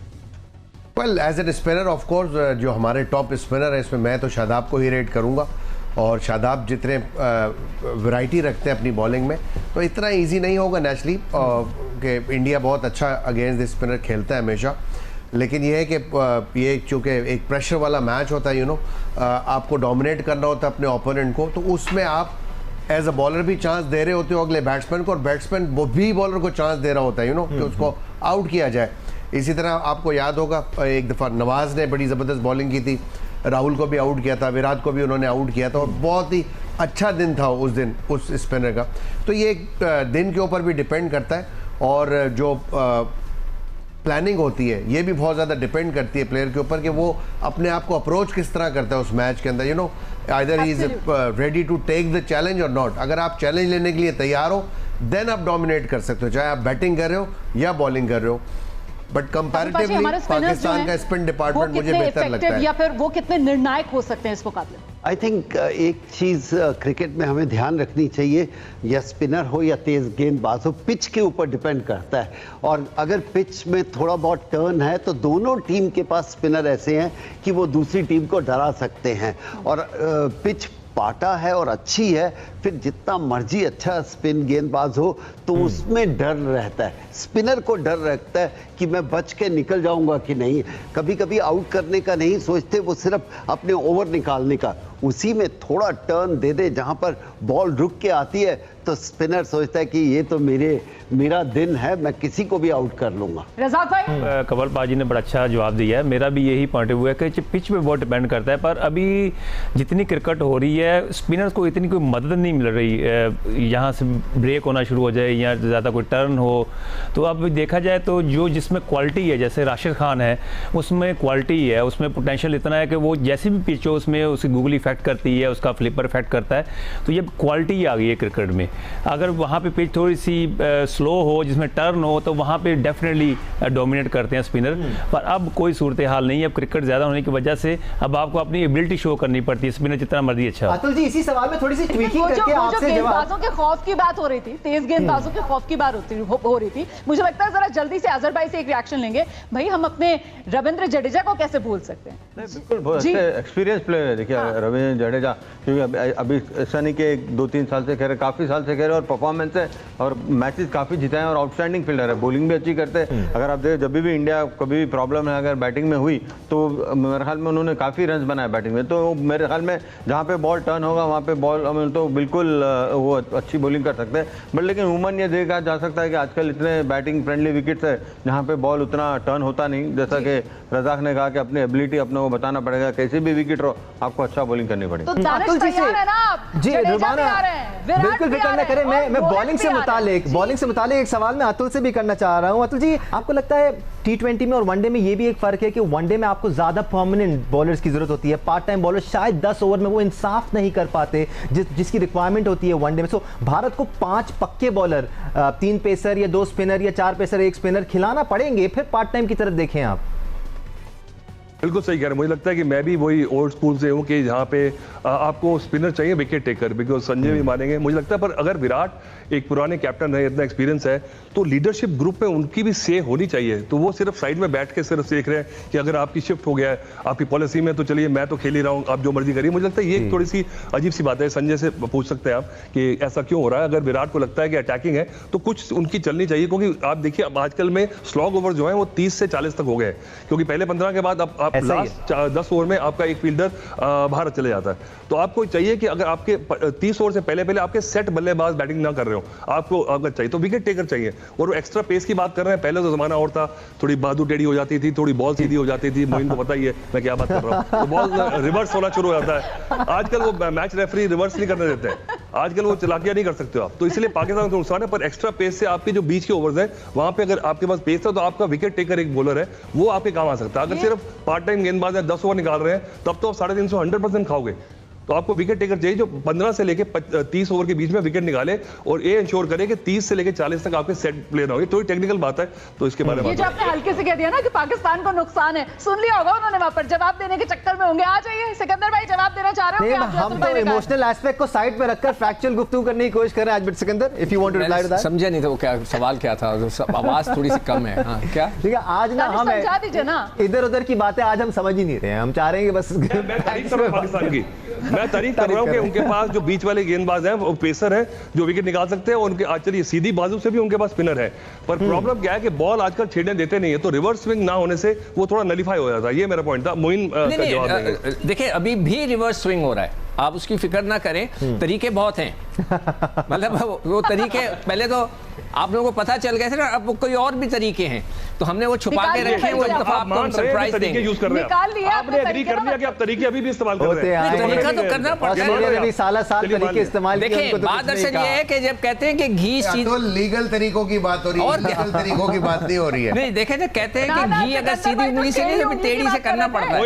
Well, as an spinner of course जो हमारे टॉप स्पिनर है इसमें मैं तो शादाब को ही रेट करूंगा। और शादाब जितने वैरायटी रखते हैं अपनी बॉलिंग में, तो इतना इजी नहीं होगा नेचुरली कि इंडिया बहुत अच्छा अगेंस्ट द स्पिनर खेलता है हमेशा। लेकिन ये है कि ये चूँकि एक प्रेशर वाला मैच होता है, आपको डोमिनेट करना होता है अपने ओपोनेंट को, तो उसमें आप एज अ बॉलर भी चांस दे रहे होते हो अगले बैट्समैन को, और बैट्समैन वो भी बॉलर को चांस दे रहा होता है कि उसको आउट किया जाए। इसी तरह आपको याद होगा एक दफ़ा नवाज ने बड़ी ज़बरदस्त बॉलिंग की थी, राहुल को भी आउट किया था, विराट को भी उन्होंने आउट किया था, और बहुत ही अच्छा दिन था उस दिन उस स्पिनर का। तो ये एक दिन के ऊपर भी डिपेंड करता है, और जो प्लानिंग होती है ये भी बहुत ज़्यादा डिपेंड करती है प्लेयर के ऊपर कि वो अपने आप को अप्रोच किस तरह करता है उस मैच के अंदर। Either he is ready to take the challenge और नॉट। अगर आप चैलेंज लेने के लिए तैयार हो देन आप डोमिनेट कर सकते हो, चाहे आप बैटिंग कर रहे हो या बॉलिंग कर रहे हो। बट कंपैरेटिवली पाकिस्तान का स्पिन डिपार्टमेंट मुझे बेहतर लगता है। या फिर वो कितने निर्णायक हो सकते हैं इस मुकाबले? आई थिंक एक चीज़ क्रिकेट में हमें ध्यान रखनी चाहिए, या स्पिनर हो या तेज़ गेंदबाज हो, पिच के ऊपर डिपेंड करता है। और अगर पिच में थोड़ा बहुत टर्न है तो दोनों टीम के पास स्पिनर ऐसे हैं कि वो दूसरी टीम को डरा सकते हैं। और पिच पाटा है और अच्छी है, फिर जितना मर्जी अच्छा स्पिन गेंदबाज हो तो उसमें डर रहता है, स्पिनर को डर रहता है कि मैं बच के निकल जाऊंगा कि नहीं। कभी कभी आउट करने का नहीं सोचते, वो सिर्फ अपने ओवर निकालने का, उसी में थोड़ा टर्न दे दे, जहां पर बॉल रुक के आती है तो स्पिनर सोचता है कि ये तो मेरा दिन है, मैं किसी को भी आउट कर लूंगा। रज़ाक भाई, कंवल पाजी ने बड़ा अच्छा जवाब दिया है। मेरा भी यही पॉइंट ऑफ व्यू है कि पिच पे बहुत डिपेंड करता है, पर अभी जितनी क्रिकेट हो रही है स्पिनर्स को इतनी कोई मदद नहीं मिल रही। यहाँ से ब्रेक होना शुरू हो जाए या ज़्यादा कोई टर्न हो, तो अब देखा जाए तो जो जिसमें क्वालिटी है, जैसे राशिद खान है उसमें क्वालिटी है, उसमें पोटेंशियल इतना है कि वो जैसे भी पिच हो उसमें उसकी गूगल इफेक्ट करती है, उसका फ्लिपर इफेक्ट करता है। तो ये क्वालिटी आ गई है क्रिकेट में। अगर वहाँ पे पिच थोड़ी सी स्लो हो, जिसमें टर्न हो, तो वहाँ पे डेफिनेटली डोमिनेट करते हैं स्पिनर। पर अब कोई सूरत हाल नहीं है। अब क्रिकेट ज़्यादा होने की वजह से अब आपको अपनी एबिलिटी शो करनी पड़ती है, स्पिनर जितना मर्जी अच्छा। अतुल जी, इसी सवाल में थोड़ी सी ट्वीकिंग करके आपसे गेंदबाजों के खौफ की बात हो रही थी, तेज गेंदबाजों के खौफ की बात हो रही थी, मुझे लगता है जरा जल्दी से अजहर भाई से एक रिएक्शन लेंगे। भाई, हम अपने रविंद्र जडेजा को कैसे भूल सकते हैं? बिल्कुल, बहुत अच्छे एक्सपीरियंस प्लेयर है। देखिए रविंद्र जडेजा, क्योंकि अभी ऐसा नहीं कि 2-3 साल से खेल रहे, काफी साल से खेल रहे और परफॉर्मेंस है और मैचेस काफी जिताए और आउटस्टैंडिंग फील्डर है, बॉलिंग भी अच्छी करते हैं। अगर आप देखें, जब भी इंडिया कभी भी प्रॉब्लम है अगर बैटिंग में हुई तो मेरे ख्याल में उन्होंने काफी रन बनाए बैटिंग में। तो मेरे ख्याल में जहाँ पे बॉल टर्न होगा वहाँ पे बॉल तो बिल्कुल वो अच्छी बॉलिंग कर सकते हैं। बट लेकिन उमन ये देखा जा सकता है कि आजकल इतने बैटिंग फ्रेंडली विकेट्स है जहाँ पे बॉल उतना टर्न होता नहीं। जैसा कि रज़ाक ने कहा कि अपनी एबिलिटी अपने को बताना पड़ेगा, कैसे भी विकेट हो आपको अच्छा बॉलिंग करनी पड़ेगी। तो दानिश तैयार है ना आप? जी बिल्कुल फिक्र न करें। मैं बॉलिंग से मुतालिक एक सवाल मैं अतुल से भी करना चाह रहा हूं। अतुल जी, आपको लगता है T20 में और वनडे में ये भी एक फर्क है कि वनडे में आपको ज्यादा परमानेंट बॉलर्स की जरूरत होती है, पार्ट टाइम बॉलर शायद 10 ओवर में वो इंसाफ नहीं कर पाते जिसकी रिक्वायरमेंट होती है वनडे में। सो भारत को 5 पक्के बॉलर, 3 पेसर या 2 स्पिनर या 4 पेसर 1 स्पिनर खिलाना पड़ेंगे, फिर पार्ट टाइम की तरफ देखें आप। बिल्कुल सही कह रहे हैं। मुझे लगता है कि मैं भी वही ओल्ड स्कूल से हूँ कि जहाँ पे आपको स्पिनर चाहिए, विकेट टेकर, बिकॉज संजय भी मानेंगे मुझे लगता है। पर अगर विराट एक पुराने कैप्टन है, इतना एक्सपीरियंस है, तो लीडरशिप ग्रुप में उनकी भी से होनी चाहिए। तो वो सिर्फ साइड में बैठ के सिर्फ देख रहे हैं कि अगर आपकी शिफ्ट हो गया है आपकी पॉलिसी में, तो चलिए मैं तो खेल ही रहा हूँ, आप जो मर्जी करिए। मुझे लगता है ये थोड़ी सी अजीब सी बात है। संजय से पूछ सकते हैं आप कि ऐसा क्यों हो रहा है। अगर विराट को लगता है कि अटैकिंग है तो कुछ उनकी चलनी चाहिए, क्योंकि आप देखिए अब आजकल में स्लॉग ओवर जो है वो 30 से 40 तक हो गए, क्योंकि पहले 15 के बाद आप लास्ट 10 ओवर में आपका एक फील्डर बाहर चले जाता है। तो आपको चाहिए कि अगर आपके 30 ओवर से पहले आपके सेट बल्लेबाज बैटिंग ना कर रहे हो, आपको अगर चाहिए तो विकेट टेकर चाहिए। और वो एक्स्ट्रा पेस की बात कर रहे हैं, पहले तो जमाना और था, थोड़ी बहादुर टेढ़ी हो जाती थी, थोड़ी बॉल सीधी हो जाती थी। मोइन को पता ही है मैं क्या बात कर रहा हूँ, तो बॉल रिवर्स होना शुरू हो जाता है। आजकल वो मैच रेफरी रिवर्स नहीं करने देते हैं, आजकल वो चलाकियां नहीं कर सकते हो आप। तो इसलिए पाकिस्तान को नुकसान है। पर एक्स्ट्रा पेस से आपके जो बीच के ओवर्स हैं वहां पे अगर आपके पास पेस था तो आपका विकेट टेकर एक बॉलर है, वो आपके काम आ सकता है। अगर सिर्फ पार्ट टाइम गेंदबाज है 10 ओवर निकाल रहे हैं, तब तो आप 350 100% खाओगे। तो आपको विकेट टेकर चाहिए जो 15 से लेके 30 ओवर के बीच में विकेट निकाले और ये इंश्योर करे कि 30 से लेके 40 तक आपके सेट प्लेयर हो। ये थोड़ी टेक्निकल बात है, तो इसके बारे में ये जो आपने हल्के से कह दिया ना कि पाकिस्तान को नुकसान है, सुन लिया होगा उन्होंने, वहां पर जवाब देने के चक्कर में होंगे। आ जाइए सिकंदर भाई, जवाब देना चाह रहे हो? हम तो इमोशनल एस्पेक्ट को साइड पे रखकर फैक्चुअल गुफ्तगू करने की कोशिश कर रहे हैं आज। But Sikandar, if you want to reply to that. समझा नहीं था वो क्या सवाल क्या था, आवाज थोड़ी सी कम है। हां क्या ठीक है, आज ना हम समझा दीजिए ना, इधर उधर की बातें आज हम समझ ही नहीं रहे हैं। हम चाह रहे हैं कि बस मैं तारीफ कर रहा हूं पाकिस्तान की, मैं तारीफ कर रहा हूं कि उनके पास जो बीच वाले गेंदबाज हैं, वो पेसर हैं जो विकेट निकाल सकते हैं। और उनके आज चलिए सीधी बाजू से भी उनके पास स्पिनर है, पर प्रॉब्लम क्या है कि बॉल आजकल छेड़ने देते नहीं है, तो रिवर्स स्विंग ना होने से वो थोड़ा नलीफाई हो जाता है। ये मेरा पॉइंट था। मोइन का जवाब देंगे। देखिए अभी भी रिवर्स स्विंग हो रहा है, आप उसकी फिक्र ना करें, तरीके बहुत हैं। मतलब वो तरीके पहले तो आप लोगों को पता चल गए थे ना, अब कोई और भी तरीके हैं, तो हमने वो छुपा के रखे हैं। वो एक दफा आपको सरप्राइज देंगे। निकाल लिया आपने एग्री कर लिया कि आप तरीके अभी भी इस्तेमाल कर रहे हैं। तरीका तो करना पड़ता है। साल तरीके इस्तेमाल किए। देखिए बात दरअसल ये है कि जब कहते हैं कि घी तो लीगल तरीकों की बात हो रही है, और लीगल तरीकों की बात नहीं हो रही है। नहीं देखे जब कहते हैं कि घी अगर सीधी उंगली से नहीं तो टेढ़ी से करना पड़ता है।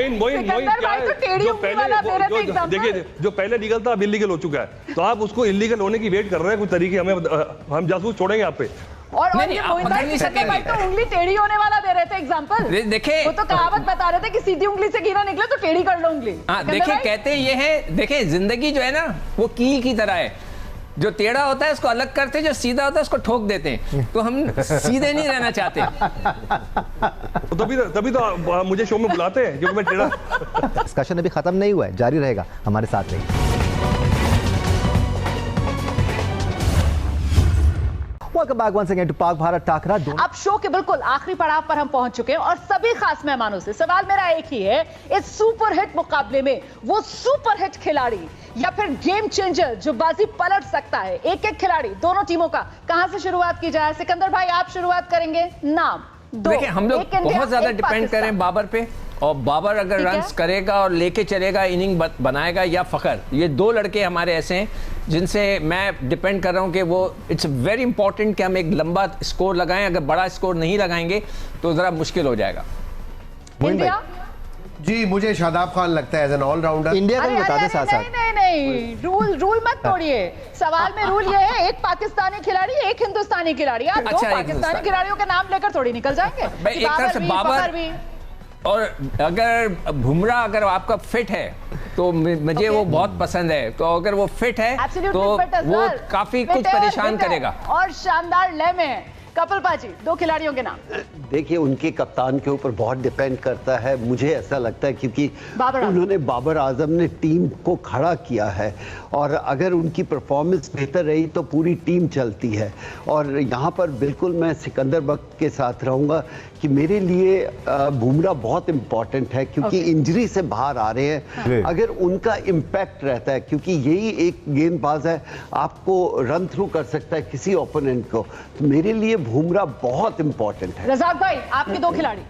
देखिए जो पहले लीगल था अब इलीगल हो चुका है, तो आप उसको इलीगल होने की वेट कर रहे हैं। कुछ तरीके हमें, हम जासूस छोड़ेंगे आप पे। और ये भाई तो उंगली टेढ़ी होने वाला दे रहे थे एग्जांपल। देखिए वो तो कहावत बता रहे थे कि सीधी उंगली से घी ना निकले तो टेढ़ी कर लो उंगली। हाँ देखिए कहते ये है, देखिए जिंदगी जो है ना वो कील की तरह है, जो टेढ़ा होता है उसको अलग करते हैं, जो सीधा होता है उसको ठोक देते हैं। तो हम सीधे नहीं रहना चाहते, तभी तो मुझे शो में बुलाते हैं क्योंकि मैं टेढ़ा। डिस्कशन अभी खत्म नहीं हुआ है, जारी रहेगा, हमारे साथ रहिए। Welcome back once again to Pak Bharat टाकरा। अब शो के बिल्कुल आखिरी पड़ाव पर हम पहुंच चुके हैं और सभी खास मेहमानों से सवाल मेरा एक ही है, इस सुपर हिट मुकाबले में वो सुपर हिट खिलाड़ी या फिर गेम चेंजर जो बाजी पलट सकता है, एक एक खिलाड़ी दोनों टीमों का, कहां से शुरुआत की जाए? सिकंदर भाई आप शुरुआत करेंगे। नाम दो। देखिए हम लोग बहुत ज्यादा डिपेंड करें बाबर पे, और बाबर अगर रन्स करेगा और लेके चलेगा, इनिंग बनाएगा, या फखर, ये दो लड़के हमारे ऐसे हैं जिनसे मैं डिपेंड कर रहा हूं कि वो इट्स वेरी इंपॉर्टेंट कि हम एक लंबा स्कोर लगाएं। अगर बड़ा स्कोर नहीं लगाएंगे तो जरा मुश्किल हो जाएगा। इंडिया जी मुझे शादाब खान लगता है एज एन ऑलराउंडर। इंडिया का भी बता दें साथ साथ। नहीं रूल मत तोड़िए। सवाल में रूल ये है, एक पाकिस्तानी खिलाड़ी एक हिंदुस्तानी खिलाड़ी। आप दो पाकिस्तानी खिलाड़ियों के नाम लेकर थोड़ी निकल जाएंगे। एक तरह से बाबर भी, और अगर बुमराह अगर आपका फिट है तो मुझे वो बहुत पसंद है, तो अगर वो फिट है तो वो काफी कुछ परेशान करेगा। और शानदार लय में कपिल पाजी, दो खिलाड़ियों के नाम। देखिए उनके कप्तान के ऊपर बहुत डिपेंड करता है, मुझे ऐसा लगता है, क्योंकि उन्होंने बाबर आजम ने टीम को खड़ा किया है और अगर उनकी परफॉर्मेंस बेहतर रही तो पूरी टीम चलती है। और यहाँ पर बिल्कुल मैं सिकंदर बख्त के साथ रहूँगा कि मेरे लिए बुमराह बहुत इम्पॉर्टेंट है, क्योंकि इंजरी से बाहर आ रहे हैं। अगर उनका इम्पैक्ट रहता है, क्योंकि यही एक गेंदबाज है आपको रन थ्रू कर सकता है किसी ओपोनेंट को, तो मेरे लिए बुमराह बहुत इंपॉर्टेंट है। रज़ाक भाई आपके दो खिलाड़ी।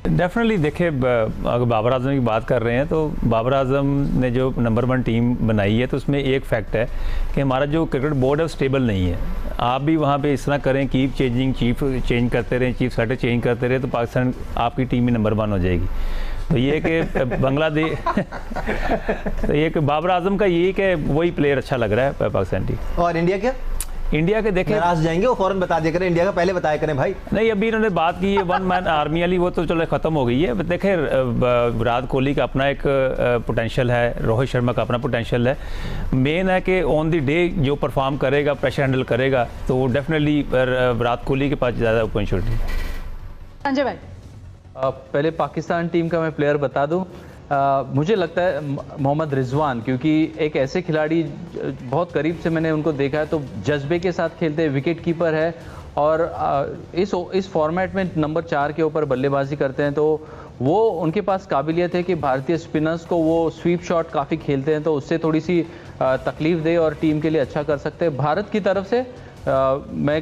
डेफिनेटली देखिए, अगर बाबर आजम की बात कर रहे हैं तो बाबर आजम ने जो नंबर 1 टीम बनाई है तो उसमें एक फैक्ट है कि हमारा जो क्रिकेट बोर्ड है वो स्टेबल नहीं है। आप भी वहाँ पे इस तरह करें, कीप चेंजिंग, चीफ चेंज करते रहें, चीफ सेटर चेंज करते रहे, तो पाकिस्तान आपकी टीम ही नंबर 1 हो जाएगी। तो ये कि बांग्लादेश तो ये कि बाबर आजम का ये कि वही प्लेयर अच्छा लग रहा है पाकिस्तान टीम। और इंडिया क्या? इंडिया के देखें नाराज जाएंगे वो फौरन बता दिया करें, इंडिया का पहले बताया करें भाई। नहीं, अभी इन्होंने बात की है 1 मैन आर्मी वाली, वो तो चलो खत्म हो गई है। देखें विराट कोहली का अपना एक पोटेंशियल है, रोहित शर्मा का अपना पोटेंशियल है। मेन है कि ऑन द डे जो परफॉर्म करेगा, प्रेशर हैंडल करेगा, तो वो डेफिनेटली विराट कोहली के पास ज़्यादा अपॉर्चुनिटी है। संजय भाई पहले पाकिस्तान टीम का मैं प्लेयर बता दूं, मुझे लगता है मोहम्मद रिजवान, क्योंकि एक ऐसे खिलाड़ी बहुत करीब से मैंने उनको देखा है, तो जज्बे के साथ खेलते हैं, विकेट कीपर है और इस फॉर्मेट में नंबर 4 के ऊपर बल्लेबाजी करते हैं, तो वो उनके पास काबिलियत है कि भारतीय स्पिनर्स को वो स्वीप शॉट काफ़ी खेलते हैं, तो उससे थोड़ी सी तकलीफ दे और टीम के लिए अच्छा कर सकते हैं। भारत की तरफ से मैं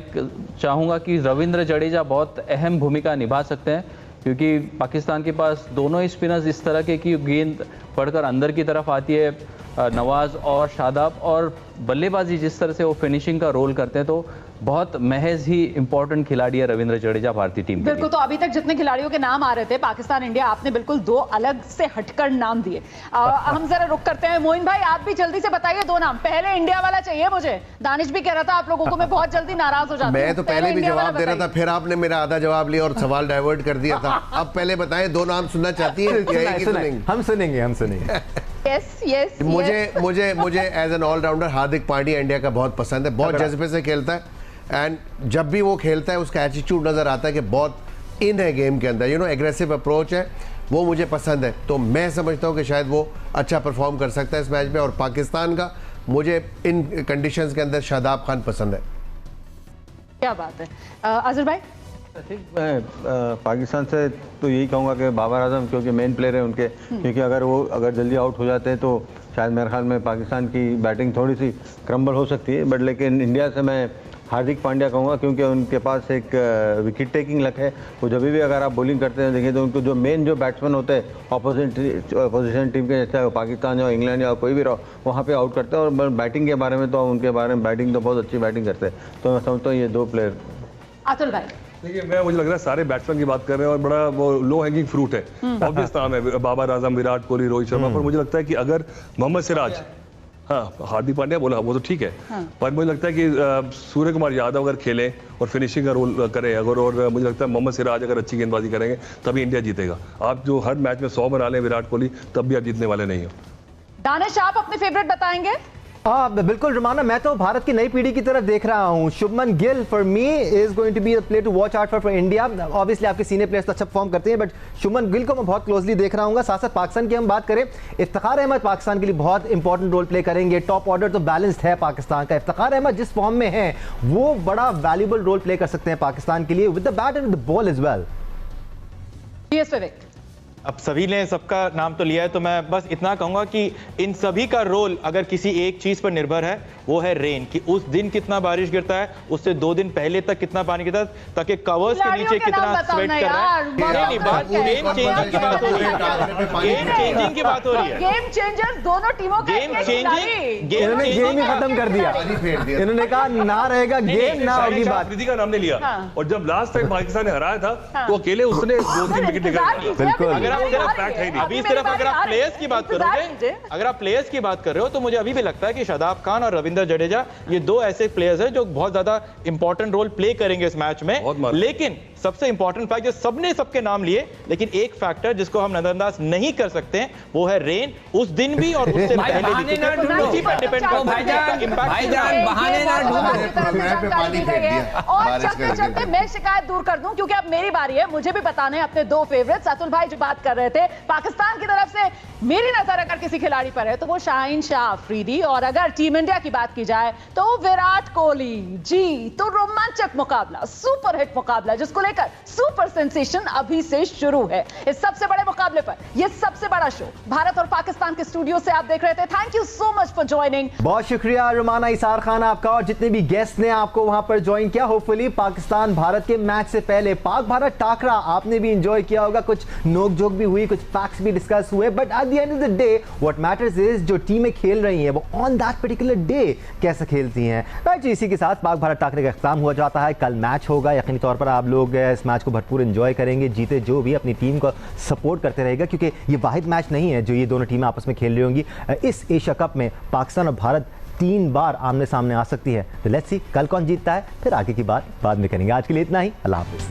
चाहूँगा कि रविंद्र जडेजा बहुत अहम भूमिका निभा सकते हैं, क्योंकि पाकिस्तान के पास दोनों ही स्पिनर्स इस तरह के कि गेंद पड़कर अंदर की तरफ आती है, नवाज और शादाब, और बल्लेबाजी जिस तरह से वो फिनिशिंग का रोल करते हैं, तो बहुत महज ही इंपॉर्टेंट खिलाड़ी है रविंद्र जडेजा भारतीय टीम के। बिल्कुल, तो अभी तक जितने खिलाड़ियों के नाम आ रहे थे पाकिस्तान इंडिया, आपने बिल्कुल दो अलग से हटकर नाम दिए। हम जरा रुक करते हैं। मोइन भाई आप भी जल्दी से बताइए दो नाम। पहले इंडिया वाला चाहिए मुझे। दानिश भी कह रहा था आप लोगों को मैं बहुत जल्दी नाराज हो जाता हूं। मैं तो पहले भी जवाब दे रहा था, फिर आपने मेरा आधा जवाब लिया और सवाल डाइवर्ट कर दिया था। अब पहले बताएं, दो नाम सुनना चाहती है? हम सुनेंगे। यस मुझे as an allrounder Hardik Pandya India का बहुत पसंद है, बहुत जज्बे से खेलता है, एंड जब भी वो खेलता है उसका एटीट्यूड नजर आता है कि बहुत इन है गेम के अंदर, एग्रेसिव अप्रोच है, वो मुझे पसंद है। तो मैं समझता हूँ कि शायद वो अच्छा परफॉर्म कर सकता है इस मैच में। और पाकिस्तान का मुझे इन कंडीशंस के अंदर शादाब खान पसंद है। क्या बात है। अजहर भाई? पाकिस्तान से तो यही कहूँगा कि बाबर आजम, क्योंकि मेन प्लेयर है उनके, क्योंकि अगर जल्दी आउट हो जाते हैं तो शायद मेरे ख्याल में पाकिस्तान की बैटिंग थोड़ी सी क्रम्बल हो सकती है। बट लेकिन इंडिया से मैं हार्दिक पांड्या कहूँगा, क्योंकि उनके पास एक विकेट टेकिंग लक है। वो जब भी अगर आप बॉलिंग करते हैं देखें तो उनको जो मेन जो बैट्समैन होते हैं अपोजिशन टीम के, जैसे पाकिस्तान या इंग्लैंड या कोई भी रहो, वहाँ पे आउट करते हैं। और बैटिंग के बारे में तो उनके बारे में बैटिंग तो बहुत अच्छी बैटिंग करते हैं। तो मैं समझता हूँ ये दो प्लेयर। अतुल भाई? देखिए मुझे लग रहा है सारे बैट्समैन की बात कर रहे हैं और बड़ा वो लो हैंगिंग फ्रूट है, ऑब्वियस नाम है बाबर आजम, विराट कोहली, रोहित शर्मा। पर मुझे लगता है कि अगर मोहम्मद सिराज, हाँ हार्दिक पांड्या बोला वो तो ठीक है, पर मुझे लगता है कि सूर्य कुमार यादव अगर खेलें और फिनिशिंग का रोल करें अगर, और मुझे लगता है मोहम्मद सिराज अगर अच्छी गेंदबाजी करेंगे तभी इंडिया जीतेगा। आप जो हर मैच में 100 बना लें विराट कोहली, तब भी आप जीतने वाले नहीं हो। दानिश आप अपने फेवरेट बताएंगे? बिल्कुल रुमाना, मैं तो भारत की नई पीढ़ी की तरफ देख रहा हूँ। Shubman Gill for me is going to be a player to watch out for India. Obviously आपके सीनियर प्लेयर्स तो अच्छा परफॉर्म करते हैं, बट शुभमन गिल को मैं बहुत क्लोजली देख रहा हूँ। साथ साथ पाकिस्तान की हम बात करें, इफ्तिखार अहमद पाकिस्तान के लिए बहुत इंपॉर्टेंट रोल प्ले करेंगे। टॉप ऑर्डर तो बैलेंस्ड है पाकिस्तान का। इफ्तिखार अहमद जिस फॉर्म में है वो बड़ा वैल्यूबल रोल प्ले कर सकते हैं पाकिस्तान के लिए with the bat and the ball as well. अब सभी ने सबका नाम तो लिया है, तो मैं बस इतना कहूंगा कि इन सभी का रोल अगर किसी एक चीज पर निर्भर है वो है रेन, कि उस दिन कितना बारिश गिरता है, उससे 2 दिन पहले तक कितना पानी गिरता है, ताकि कवर्स के नीचे कितना स्वेट कर रहा है। नहीं, बात गेम चेंजिंग की बात हो रही है। गेम चेंजिंग की बात हो रही है। गेम चेंजर्स दोनों टीमों का गेम चेंजिंग, इन्होंने गेम ही खत्म कर दिया। इन्होंने कहा ना रहेगा गेम, ना होगी बात। अफरीदी का नाम नहीं लिया, और जब लास्ट टाइम पाकिस्तान ने हराया था तो अकेले उसने 2-3 विकेट निकाले। बिल्कुल, अभी सिर्फ अगर आप प्लेयर्स की बात करोगे, अगर आप प्लेयर्स की बात कर रहे हो, तो मुझे अभी भी लगता है कि शादाब खान और रविंद्र जडेजा ये 2 ऐसे प्लेयर्स हैं जो बहुत ज्यादा इंपॉर्टेंट रोल प्ले करेंगे इस मैच में। लेकिन सबसे इंपॉर्टेंट फैक्ट जो सबने सबके नाम लिए, लेकिन एक फैक्टर जिसको हम नजरअंदाज नहीं कर सकते हैं वो है रेन। उस दिन भी और उससे पहले भी उसी पर डिपेंड करता है। और चलते चलते मैं शिकायत दूर कर दूं, क्योंकि अब मेरी बारी है, मुझे भी बताना है अपने 2 फेवरेट्स। अतुल भाई जो बात कर रहे थे, पाकिस्तान की तरफ से मेरी नजर अगर किसी खिलाड़ी पर है तो वो शाहीन शाह अफरीदी, और अगर टीम इंडिया की बात की जाए तो विराट कोहली जी। तो रोमांचक मुकाबला, सुपर हिट मुकाबला, जिसको लेकर सुपर सेंसेशन अभी से शुरू है। इस सबसे बड़े मुकाबले पर यह सबसे बड़ा शो भारत और पाकिस्तान के स्टूडियो से आप देख रहे थे। Thank you so much for joining. बहुत शुक्रिया रुमाना इसार खान आपका, और जितने भी गेस्ट ने आपको वहां पर ज्वाइन किया। होपफुली पाकिस्तान भारत के मैच से पहले पाक भारत टाकरा आपने भी एंजॉय किया होगा। कुछ नोक जोक भी हुई, कुछ फैक्ट्स भी डिस्कस हुए, but at the end of the day what matters is जो टीमें खेल रही हैं वो ऑन दैट पर्टिकुलर डे कैसे खेलती हैं। राइट, इसी के साथ पाक भारत टाकरे का इख्तिताम हुआ जाता है। कल मैच होगा, यकीनी तौर पर आप लोग इस मैच को भरपूर एंजॉय करेंगे। जीते जो भी अपनी टीम को सपोर्ट करते रहेगा, क्योंकि ये वाहिद मैच नहीं है जो ये दोनों टीमें आपस में खेल रही होंगी। इस एशिया कप में पाकिस्तान और भारत 3 बार आमने सामने आ सकती है। तो लेट्स सी कल कौन जीतता है, फिर आगे की बात बाद में करेंगे। आज के लिए इतना ही, अल्लाह हाफिज़।